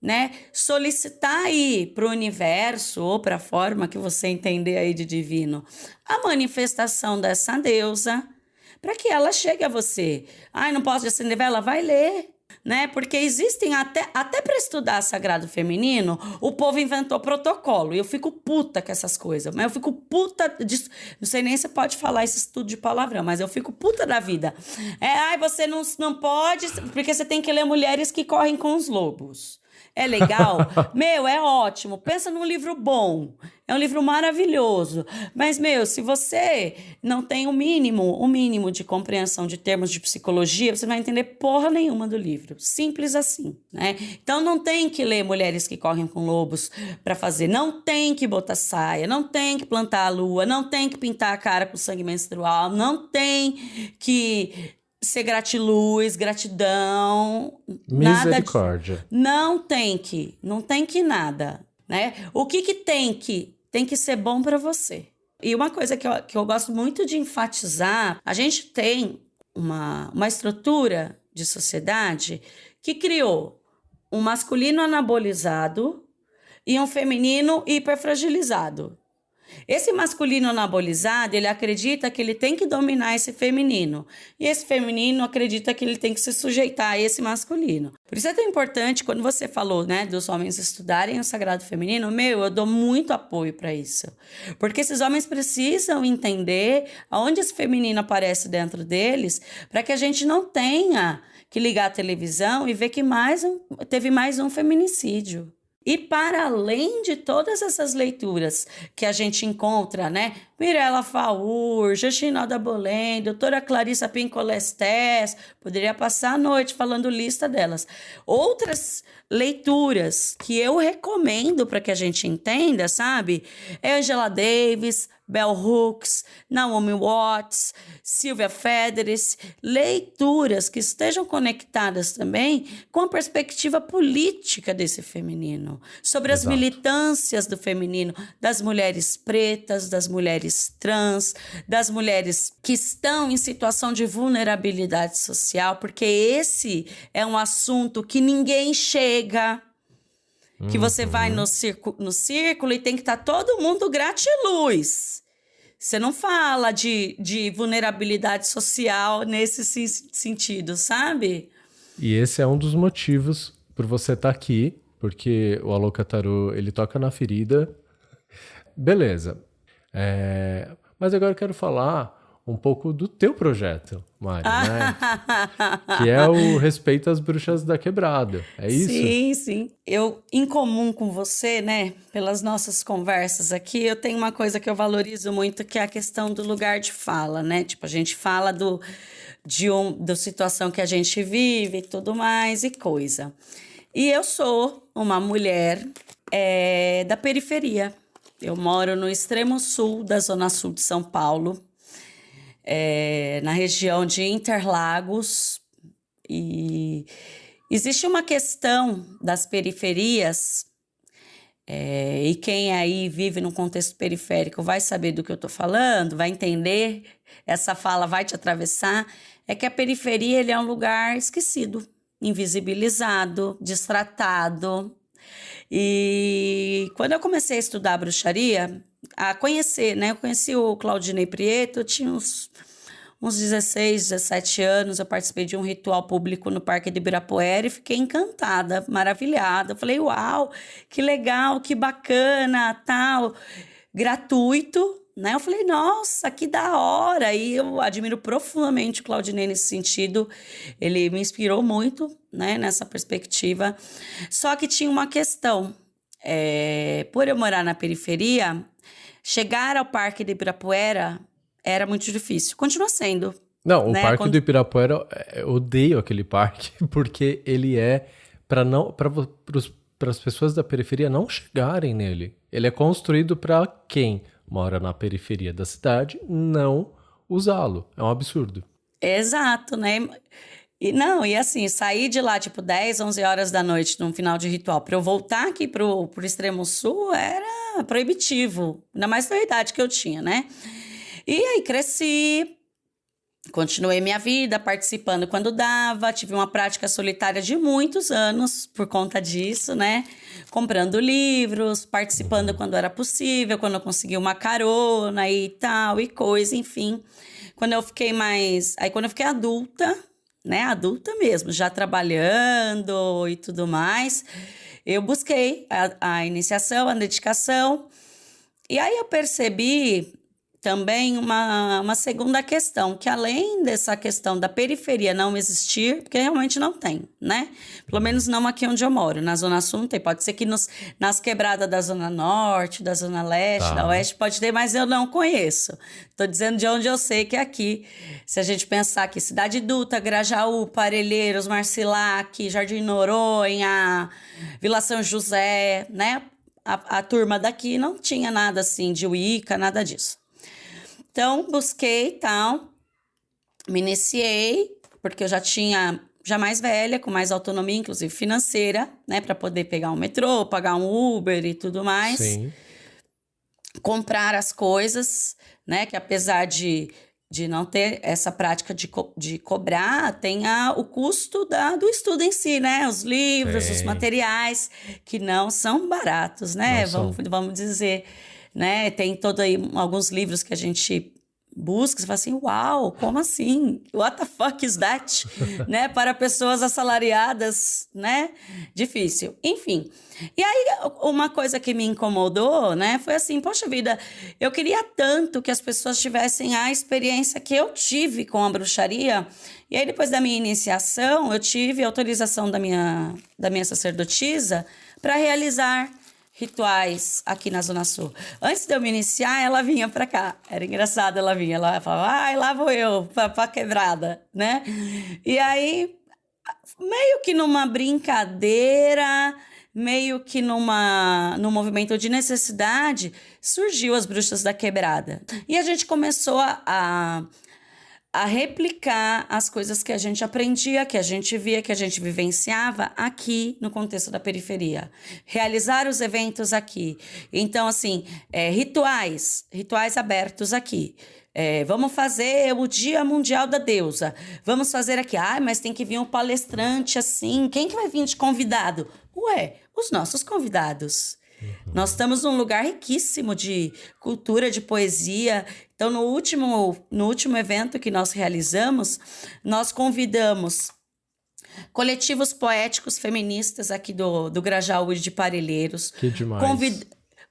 né? Solicitar aí para o universo ou para a forma que você entender aí de divino, a manifestação dessa deusa, para que ela chegue a você. Ai, não posso acender vela? Vai ler. né? Porque existem até para estudar sagrado feminino, o povo inventou protocolo. E eu fico puta com essas coisas. Mas eu fico puta disso. Não sei nem se pode falar esse estudo de palavrão, mas eu fico puta da vida. Você não pode, porque você tem que ler Mulheres que Correm com os Lobos. É legal? É ótimo. Pensa num livro bom. É um livro maravilhoso. Mas, se você não tem o mínimo de compreensão de termos de psicologia, você não vai entender porra nenhuma do livro. Simples assim, né? Então, não tem que ler Mulheres que Correm com Lobos para fazer. Não tem que botar saia, não tem que plantar a lua, não tem que pintar a cara com sangue menstrual, não tem que ser gratiluz, gratidão, misericórdia. Não tem que nada, né? O que tem que ser bom para você. E uma coisa que eu gosto muito de enfatizar, a gente tem uma estrutura de sociedade que criou um masculino anabolizado e um feminino hiperfragilizado. Esse masculino anabolizado, ele acredita que ele tem que dominar esse feminino. E esse feminino acredita que ele tem que se sujeitar a esse masculino. Por isso é tão importante, quando você falou, né, dos homens estudarem o sagrado feminino, eu dou muito apoio para isso. Porque esses homens precisam entender aonde esse feminino aparece dentro deles, para que a gente não tenha que ligar a televisão e ver que teve mais um feminicídio. E para além de todas essas leituras que a gente encontra, né? Mirella Faur, Justinalda Bolén, doutora Clarissa Pincolestés, poderia passar a noite falando lista delas. Outras leituras que eu recomendo para que a gente entenda, sabe? É Angela Davis, Bell Hooks, Naomi Watts, Sylvia Federis, leituras que estejam conectadas também com a perspectiva política desse feminino, sobre as militâncias do feminino, das mulheres pretas, das mulheres trans, das mulheres que estão em situação de vulnerabilidade social, porque esse é um assunto que ninguém chega. Que você vai no círculo e tem que estar todo mundo gratiluz. Você não fala de vulnerabilidade social nesse sentido, sabe? E esse é um dos motivos por você estar aqui, porque o Aloca Tarô, ele toca na ferida. Beleza. Mas agora eu quero falar um pouco do teu projeto, Mari, né? Que é o Respeito às Bruxas da Quebrada, é isso? Sim. Eu, em comum com você, né, pelas nossas conversas aqui, eu tenho uma coisa que eu valorizo muito, que é a questão do lugar de fala, né? Tipo, a gente fala da situação que a gente vive e tudo mais e coisa. E eu sou uma mulher da periferia. Eu moro no extremo sul da Zona Sul de São Paulo, na região de Interlagos, e existe uma questão das periferias, e quem aí vive num contexto periférico vai saber do que eu estou falando, vai entender, essa fala vai te atravessar, é que a periferia ele é um lugar esquecido, invisibilizado, destratado. E quando eu comecei a estudar bruxaria, a conhecer, né? Eu conheci o Claudinei Prieto, eu tinha uns 16, 17 anos, eu participei de um ritual público no Parque de Ibirapuera e fiquei encantada, maravilhada. Eu falei, uau, que legal, que bacana, tal, gratuito, né? Eu falei, nossa, que da hora! E eu admiro profundamente o Claudinei nesse sentido, ele me inspirou muito, né, nessa perspectiva. Só que tinha uma questão, por eu morar na periferia, chegar ao Parque de Ibirapuera era muito difícil. Continua sendo. Não, né? O Parque do Ibirapuera, eu odeio aquele parque, porque ele é para as pessoas da periferia não chegarem nele. Ele é construído para quem mora na periferia da cidade não usá-lo. É um absurdo. Exato, né? E assim, sair de lá, tipo, 10, 11 horas da noite num final de ritual, para eu voltar aqui pro extremo sul, era proibitivo. Ainda mais na idade que eu tinha, né? E aí cresci, continuei minha vida participando quando dava, tive uma prática solitária de muitos anos por conta disso, né? Comprando livros, participando quando era possível, quando eu conseguia uma carona e tal, e coisa, enfim. Quando eu fiquei adulta, né, adulta mesmo, já trabalhando e tudo mais, eu busquei a iniciação, a dedicação, e aí eu percebi também uma segunda questão, que além dessa questão da periferia não existir, porque realmente não tem, né? Pelo menos não aqui onde eu moro, na Zona Sul não tem. Pode ser que nas quebradas da Zona Norte, da Zona Leste, da Oeste, pode ter, mas eu não conheço. Tô dizendo de onde eu sei que é aqui. Se a gente pensar aqui, Cidade Dutra, Grajaú, Parelheiros, Marcilac, Jardim Noronha, Vila São José, né? A turma daqui não tinha nada assim de Wicca, nada disso. Então, busquei e tal, me iniciei, porque eu já mais velha, com mais autonomia, inclusive financeira, né, para poder pegar um metrô, pagar um Uber e tudo mais. Sim. Comprar as coisas, né, que apesar de não ter essa prática de cobrar, tem o custo do estudo em si, né, os livros, os materiais, que não são baratos, né, vamos dizer... Né? Tem aí alguns livros que a gente busca, você fala assim, uau, como assim? What the fuck is that? Né? Para pessoas assalariadas, né? Difícil. Enfim. E aí, uma coisa que me incomodou, né? Foi assim, poxa vida, eu queria tanto que as pessoas tivessem a experiência que eu tive com a bruxaria. E aí, depois da minha iniciação, eu tive autorização da minha sacerdotisa para realizar rituais aqui na Zona Sul. Antes de eu me iniciar, ela vinha pra cá. Era engraçado, ela falava, ai, lá vou eu, pra quebrada, né? E aí, meio que numa brincadeira, meio que num movimento de necessidade, surgiu as Bruxas da Quebrada. E a gente começou a replicar as coisas que a gente aprendia, que a gente via, que a gente vivenciava aqui no contexto da periferia. Realizar os eventos aqui. Então, assim, rituais abertos aqui. Vamos fazer o Dia Mundial da Deusa. Vamos fazer aqui. Mas tem que vir um palestrante assim. Quem que vai vir de convidado? Ué, os nossos convidados. Nós estamos num lugar riquíssimo de cultura, de poesia. Então, no último evento que nós realizamos, nós convidamos coletivos poéticos feministas aqui do Grajaú e de Parelheiros. Que demais.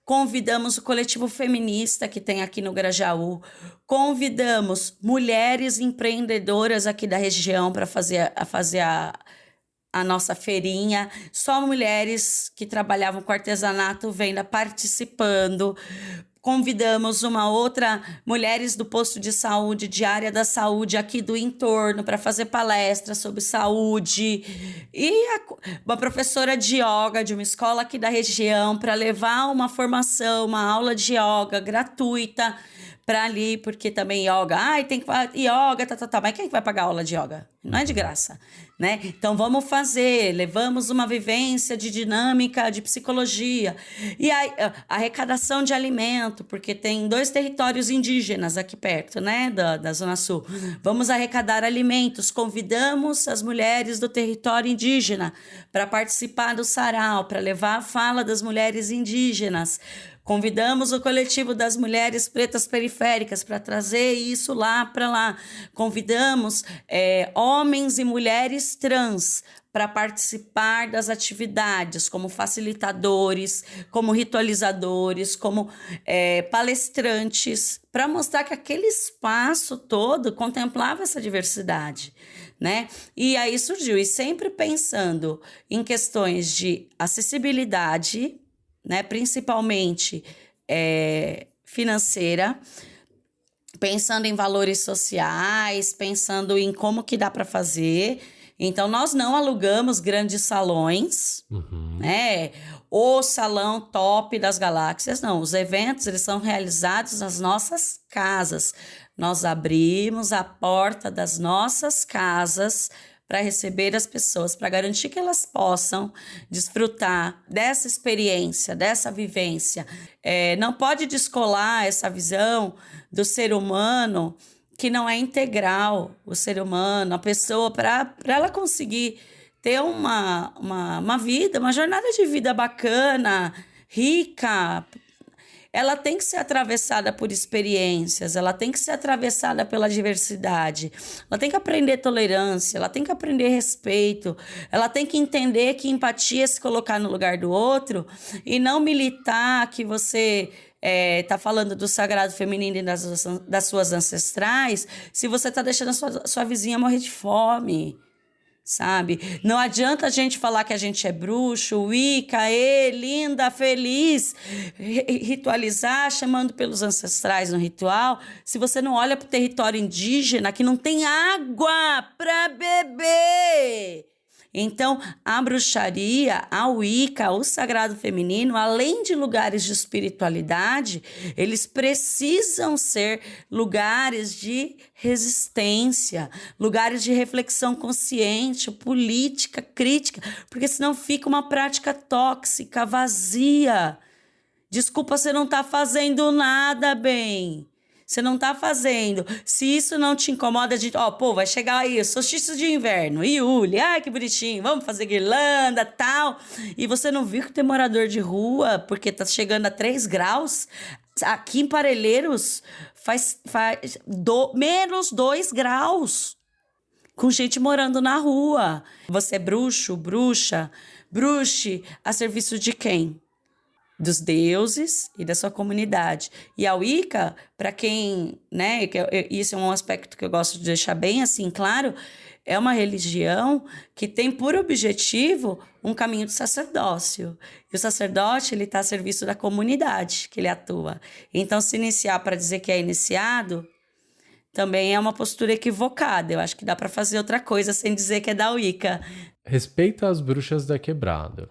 Convidamos o coletivo feminista que tem aqui no Grajaú. Convidamos mulheres empreendedoras aqui da região para fazer a nossa feirinha, só mulheres que trabalhavam com artesanato venda participando. Convidamos mulheres do posto de saúde, de área da saúde aqui do entorno para fazer palestras sobre saúde. E uma professora de yoga de uma escola aqui da região para levar uma formação, uma aula de yoga gratuita para ali, porque também yoga, tem que yoga, mas quem é que vai pagar a aula de yoga? Não é de graça, né? Então vamos levamos uma vivência de dinâmica, de psicologia, e a arrecadação de alimento, porque tem 2 territórios indígenas aqui perto, né, da Zona Sul. Vamos arrecadar alimentos, convidamos as mulheres do território indígena para participar do sarau, para levar a fala das mulheres indígenas. Convidamos o coletivo das mulheres pretas periféricas para trazer isso para lá. Convidamos homens e mulheres trans para participar das atividades, como facilitadores, como ritualizadores, como palestrantes, para mostrar que aquele espaço todo contemplava essa diversidade, né? E aí surgiu, e sempre pensando em questões de acessibilidade, né, principalmente financeira, pensando em valores sociais, pensando em como que dá para fazer. Então, nós não alugamos grandes salões, né? O salão top das galáxias, não. Os eventos, eles são realizados nas nossas casas. Nós abrimos a porta das nossas casas para receber as pessoas, para garantir que elas possam desfrutar dessa experiência, dessa vivência. Não pode descolar essa visão do ser humano que não é integral, o ser humano, a pessoa, para ela conseguir ter uma vida, uma jornada de vida bacana, rica. ela tem que ser atravessada por experiências, ela tem que ser atravessada pela diversidade, ela tem que aprender tolerância, ela tem que aprender respeito, ela tem que entender que empatia é se colocar no lugar do outro e não militar que você tá falando do sagrado feminino e das suas ancestrais se você tá deixando a sua vizinha morrer de fome. Sabe? Não adianta a gente falar que a gente é bruxo, Wicca, linda, feliz, ritualizar, chamando pelos ancestrais no ritual, se você não olha para o território indígena que não tem água para beber. Então, a bruxaria, a Wicca, o sagrado feminino, além de lugares de espiritualidade, eles precisam ser lugares de resistência, lugares de reflexão consciente, política, crítica, porque senão fica uma prática tóxica, vazia. Desculpa, você não está fazendo nada bem. Você não tá fazendo. Se isso não te incomoda, vai chegar aí o solstício de inverno, iule, ai que bonitinho, vamos fazer guirlanda, tal. E você não viu que tem morador de rua, porque tá chegando a 3 graus? Aqui em Parelheiros faz menos 2 graus. Com gente morando na rua. Você é bruxo, bruxa, bruxe a serviço de quem? Dos deuses e da sua comunidade. E a Wicca, para quem, né, isso é um aspecto que eu gosto de deixar bem assim claro, é uma religião que tem por objetivo um caminho de sacerdócio. E o sacerdote, ele está a serviço da comunidade que ele atua. Então, se iniciar para dizer que é iniciado, também é uma postura equivocada. Eu acho que dá para fazer outra coisa sem dizer que é da Wicca. Respeita as bruxas da quebrada.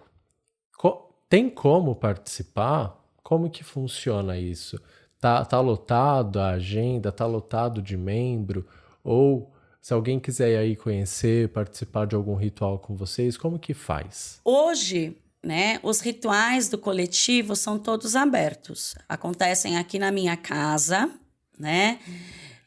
Tem como participar? Como que funciona isso? Tá lotado a agenda? Tá lotado de membro? Ou se alguém quiser ir aí conhecer, participar de algum ritual com vocês, como que faz? Hoje, né, os rituais do coletivo são todos abertos. Acontecem aqui na minha casa, né?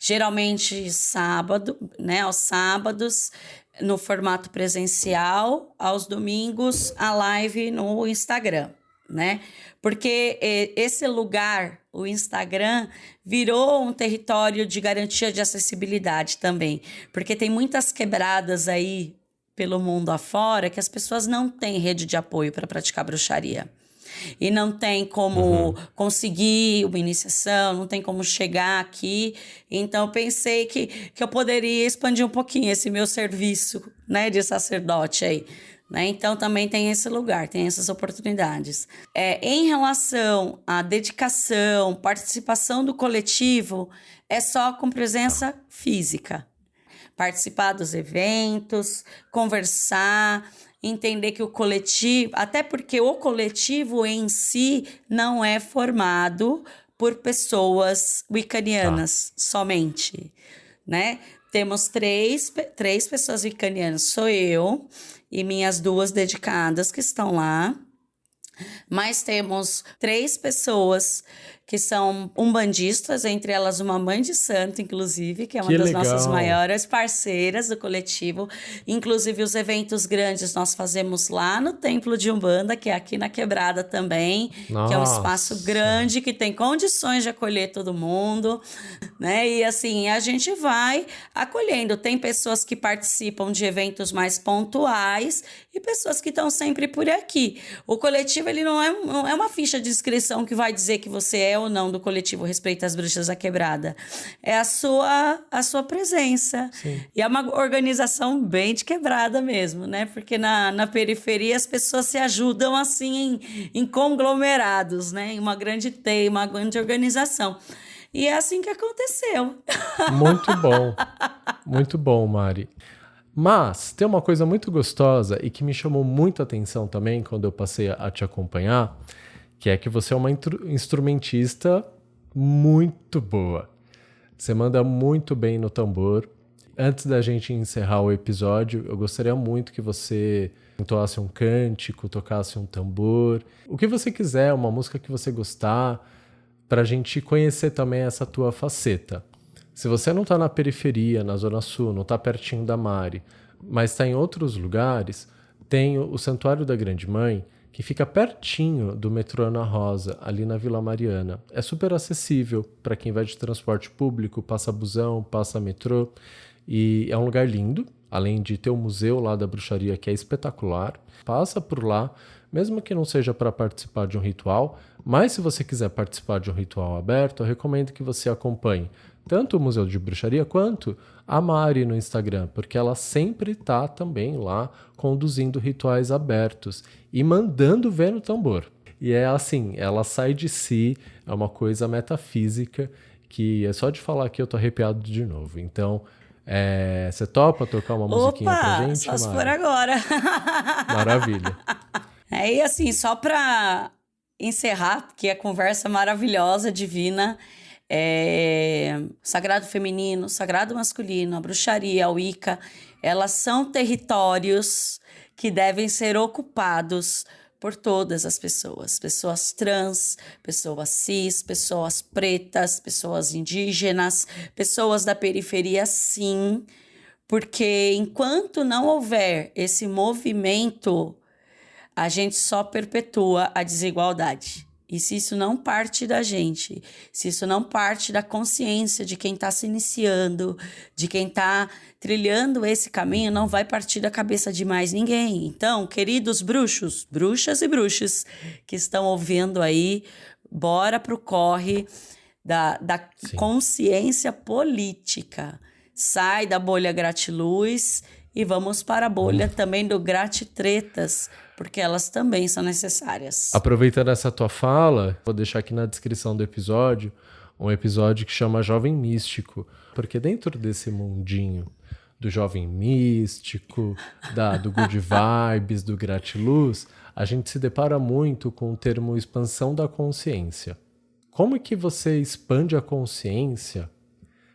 Geralmente sábado, né? Aos sábados, no formato presencial, aos domingos, a live no Instagram, né? Porque esse lugar, o Instagram, virou um território de garantia de acessibilidade também. Porque tem muitas quebradas aí pelo mundo afora que as pessoas não têm rede de apoio para praticar bruxaria. E não tem como conseguir uma iniciação, não tem como chegar aqui. Então, eu pensei que eu poderia expandir um pouquinho esse meu serviço, né, de sacerdote aí. Né? Então, também tem esse lugar, tem essas oportunidades. Em relação à dedicação, participação do coletivo, é só com presença física. Participar dos eventos, conversar, entender que o coletivo, até porque o coletivo em si não é formado por pessoas wiccanianas somente, né? Temos três pessoas wiccanianas, sou eu e minhas 2 dedicadas que estão lá, mas temos 3 pessoas que são umbandistas, entre elas uma mãe de santo, inclusive, que é uma das nossas maiores parceiras do coletivo. Inclusive, os eventos grandes nós fazemos lá no Templo de Umbanda, que é aqui na Quebrada também, que é um espaço grande, que tem condições de acolher todo mundo, né? E assim, a gente vai acolhendo. Tem pessoas que participam de eventos mais pontuais e pessoas que estão sempre por aqui. O coletivo, ele não é uma ficha de inscrição que vai dizer que você é ou não do coletivo Respeita as Bruxas da Quebrada. É a sua presença. Sim. E é uma organização bem de quebrada mesmo, né? Porque na periferia as pessoas se ajudam assim em conglomerados, né? Em uma grande teia, uma grande organização. E é assim que aconteceu. Muito bom. Muito bom, Mari. Mas tem uma coisa muito gostosa e que me chamou muito a atenção também quando eu passei a te acompanhar, que é que você é uma instrumentista muito boa. Você manda muito bem no tambor. Antes da gente encerrar o episódio, eu gostaria muito que você entoasse um cântico, tocasse um tambor. O que você quiser, uma música que você gostar, para a gente conhecer também essa tua faceta. Se você não está na periferia, na Zona Sul, não está pertinho da Mari, mas está em outros lugares, tem o Santuário da Grande Mãe, que fica pertinho do metrô Ana Rosa, ali na Vila Mariana. É super acessível para quem vai de transporte público, passa busão, passa metrô, e é um lugar lindo, além de ter o museu lá da bruxaria, que é espetacular. Passa por lá, mesmo que não seja para participar de um ritual, mas se você quiser participar de um ritual aberto, eu recomendo que você acompanhe tanto o Museu de Bruxaria quanto a Mari no Instagram, porque ela sempre está também lá conduzindo rituais abertos e mandando ver no tambor. E é assim, ela sai de si, é uma coisa metafísica que é só de falar que eu tô arrepiado de novo. Então, você topa tocar uma musiquinha pra gente, só se Mari? for agora. Maravilha. E assim, só para encerrar, porque a conversa maravilhosa, divina, sagrado feminino, sagrado masculino, a bruxaria, a Wicca, elas são territórios que devem ser ocupados por todas as pessoas. Pessoas trans, pessoas cis, pessoas pretas, pessoas indígenas, pessoas da periferia, sim, porque enquanto não houver esse movimento, a gente só perpetua a desigualdade. E se isso não parte da gente, se isso não parte da consciência de quem está se iniciando, de quem está trilhando esse caminho, não vai partir da cabeça de mais ninguém. Então, queridos bruxos, bruxas e bruxos que estão ouvindo aí, bora pro corre da consciência política. Sai da bolha gratiluz e vamos para a bolha também do gratitretas, porque elas também são necessárias. Aproveitando essa tua fala, vou deixar aqui na descrição do episódio um episódio que chama Jovem Místico, porque dentro desse mundinho do jovem místico, do good vibes, do gratiluz, a gente se depara muito com o termo expansão da consciência. Como é que você expande a consciência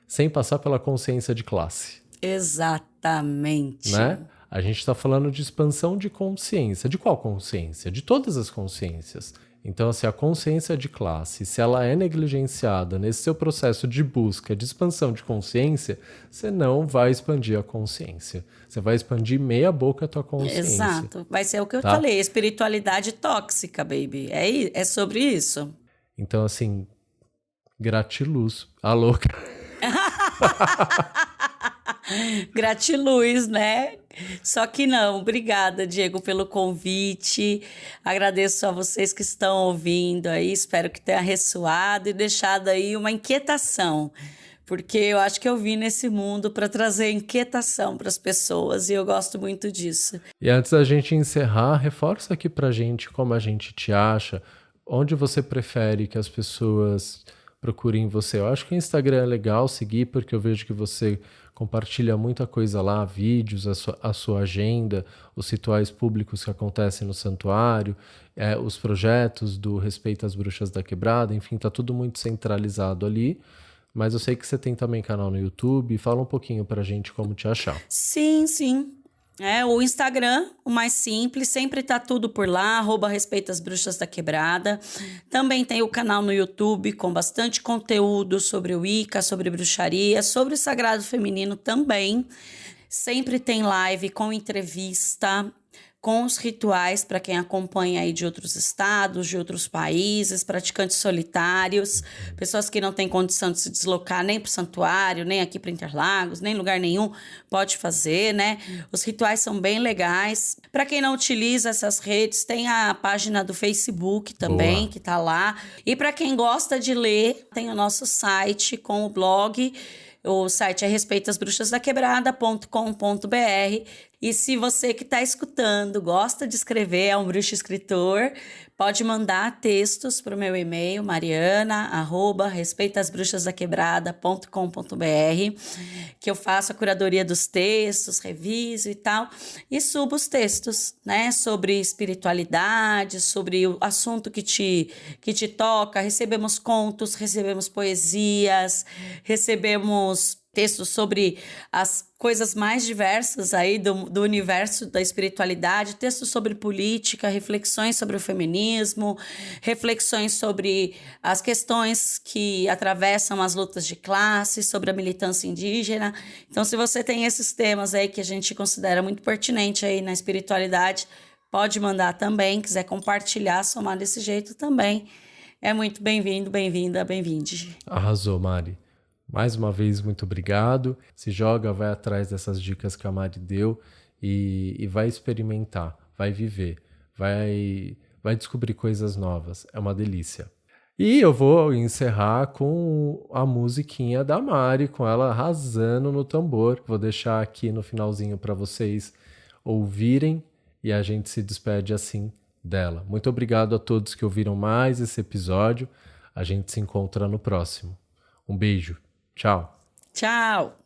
sem passar pela consciência de classe? Exatamente. Né? A gente está falando de expansão de consciência. De qual consciência? De todas as consciências. Então, assim, a consciência de classe, se ela é negligenciada nesse seu processo de busca, de expansão de consciência, você não vai expandir a consciência. Você vai expandir meia boca a tua consciência. Exato. Vai ser o que eu falei, espiritualidade tóxica, baby. É sobre isso. Então, assim, gratiluz. A louca. Gratiluz, né? Só que não. Obrigada, Diego, pelo convite. Agradeço a vocês que estão ouvindo aí. Espero que tenha ressoado e deixado aí uma inquietação. Porque eu acho que eu vim nesse mundo para trazer inquietação para as pessoas e eu gosto muito disso. E antes da gente encerrar, reforça aqui pra gente como a gente te acha, onde você prefere que as pessoas procurem você. Eu acho que o Instagram é legal seguir, porque eu vejo que você compartilha muita coisa lá, vídeos, a sua agenda, os rituais públicos que acontecem no santuário, os projetos do Respeito às Bruxas da Quebrada, enfim, tá tudo muito centralizado ali. Mas eu sei que você tem também canal no YouTube. Fala um pouquinho pra gente como te achar. Sim. O Instagram, o mais simples, sempre tá tudo por lá, @Respeito às Bruxas da Quebrada. Também tem o canal no YouTube com bastante conteúdo sobre o Wicca, sobre bruxaria, sobre o sagrado feminino também. Sempre tem live com entrevista, com os rituais para quem acompanha aí de outros estados, de outros países, praticantes solitários, pessoas que não têm condição de se deslocar nem para o santuário, nem aqui para Interlagos, nem lugar nenhum, pode fazer, né? Os rituais são bem legais. Para quem não utiliza essas redes, tem a página do Facebook também, Boa. Que tá lá. E para quem gosta de ler, tem o nosso site com o blog. O site é respeitoasbruxasdaquebrada.com.br. E se você que está escutando gosta de escrever, é um bruxo escritor, pode mandar textos para o meu e-mail, mariana@respeitoasbruxasdaquebrada.com.br, que eu faço a curadoria dos textos, reviso e tal, e subo os textos, né, sobre espiritualidade, sobre o assunto que te toca. Recebemos contos, recebemos poesias, recebemos textos sobre as coisas mais diversas aí do universo da espiritualidade, textos sobre política, reflexões sobre o feminismo, reflexões sobre as questões que atravessam as lutas de classe, sobre a militância indígena. Então, se você tem esses temas aí que a gente considera muito pertinente aí na espiritualidade, pode mandar também, quiser compartilhar, somar desse jeito também. É muito bem-vindo, bem-vinda, bem-vinde. Arrasou, Mari. Mais uma vez, muito obrigado. Se joga, vai atrás dessas dicas que a Mari deu e vai experimentar, vai viver, vai descobrir coisas novas. É uma delícia. E eu vou encerrar com a musiquinha da Mari, com ela arrasando no tambor. Vou deixar aqui no finalzinho para vocês ouvirem e a gente se despede assim dela. Muito obrigado a todos que ouviram mais esse episódio. A gente se encontra no próximo. Um beijo. Tchau. Tchau.